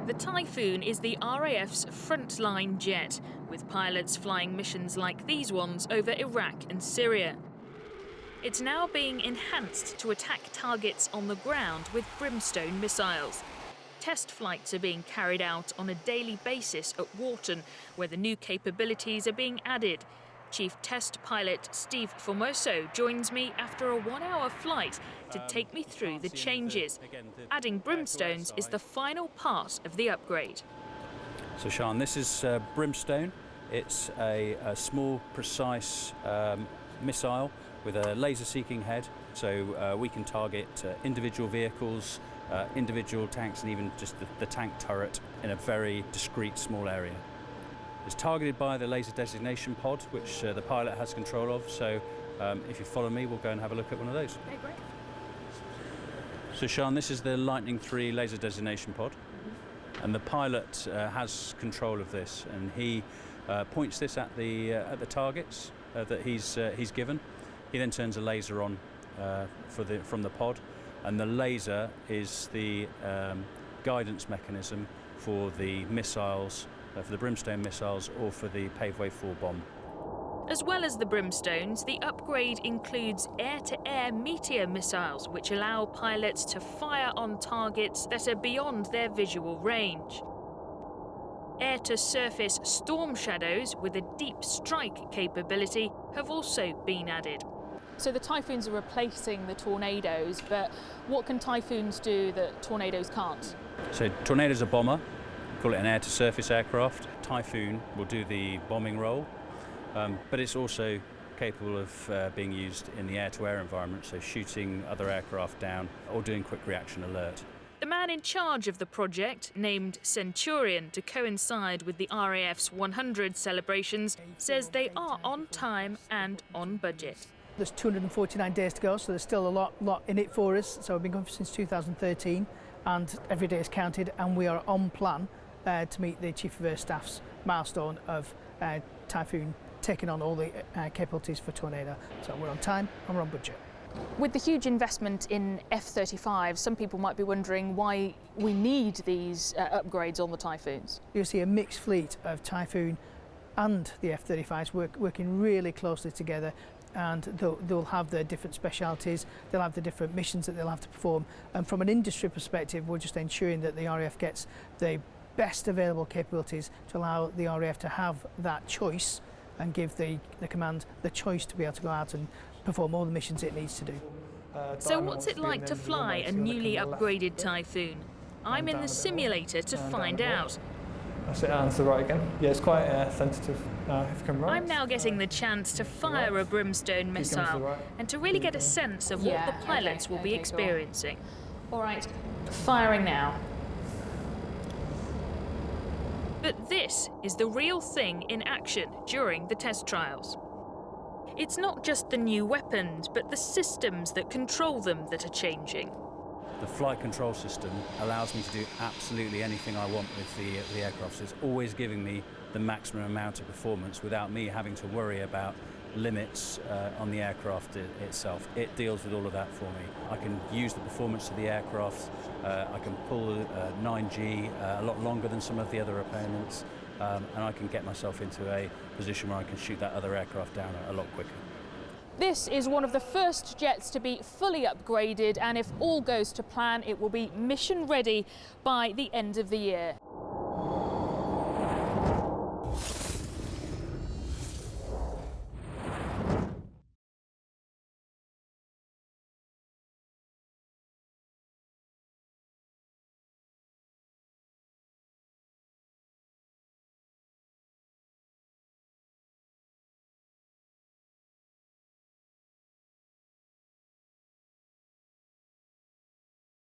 The Typhoon is the RAF's frontline jet, with pilots flying missions like these ones over Iraq and Syria. It's now being enhanced to attack targets on the ground with Brimstone missiles. Test flights are being carried out on a daily basis at Wharton, where the new capabilities are being added. Chief Test Pilot Steve Formoso joins me after a 1-hour flight to take me through the changes. Adding Brimstones is the final part of the upgrade. So Sian, this is Brimstone. It's a small, precise missile with a laser-seeking head, so we can target individual vehicles, individual tanks, and even just the tank turret in a very discrete, small area. It's targeted by the laser designation pod, which the pilot has control of, so if you follow me, we'll go and have a look at one of those. Okay, great. So Sian, this is the Lightning 3 laser designation pod, and the pilot has control of this, and he points this at the targets that he's given. He then turns a laser on from the pod, and the laser is the guidance mechanism for the missiles, for the Brimstone missiles or for the Paveway 4 bomb. As well as the Brimstones, the upgrade includes air-to-air Meteor missiles, which allow pilots to fire on targets that are beyond their visual range. Air-to-surface Storm Shadows with a deep strike capability have also been added. So the Typhoons are replacing the Tornadoes, but what can Typhoons do that Tornadoes can't? So Tornado's a bomber, call it an air-to-surface aircraft. Typhoon will do the bombing role, but it's also capable of being used in the air-to-air environment, so shooting other aircraft down or doing quick reaction alert. The man in charge of the project, named Centurion to coincide with the RAF's 100 celebrations, says they are on time and on budget. There's 249 days to go, so there's still a lot in it for us. So we've been going since 2013, and every day is counted, and we are on plan to meet the Chief of Air Staff's milestone of Typhoon taking on all the capabilities for Tornado. So we're on time and we're on budget. With the huge investment in F-35, some people might be wondering why we need these upgrades on the Typhoons. You'll see a mixed fleet of Typhoon and the F-35s working really closely together, and they'll have their different specialities, they'll have the different missions that they'll have to perform. And from an industry perspective, we're just ensuring that the RAF gets the best available capabilities to allow the RAF to have that choice and give the command the choice to be able to go out and perform all the missions it needs to do. So what's it like to fly a newly upgraded Typhoon? I'm in the simulator to find out. That's it, and to the right again. Yeah, it's quite sensitive. If you come right. I'm now getting the chance to fire a Brimstone missile and to really get a sense of what the pilots will be experiencing. All right, firing now. But this is the real thing in action during the test trials. It's not just the new weapons, but the systems that control them that are changing. The flight control system allows me to do absolutely anything I want with the aircraft. So it's always giving me the maximum amount of performance without me having to worry about limits on the aircraft itself. It deals with all of that for me. I can use the performance of the aircraft. I can pull 9G a lot longer than some of the other opponents, and I can get myself into a position where I can shoot that other aircraft down a lot quicker. This is one of the first jets to be fully upgraded, and if all goes to plan, it will be mission ready by the end of the year.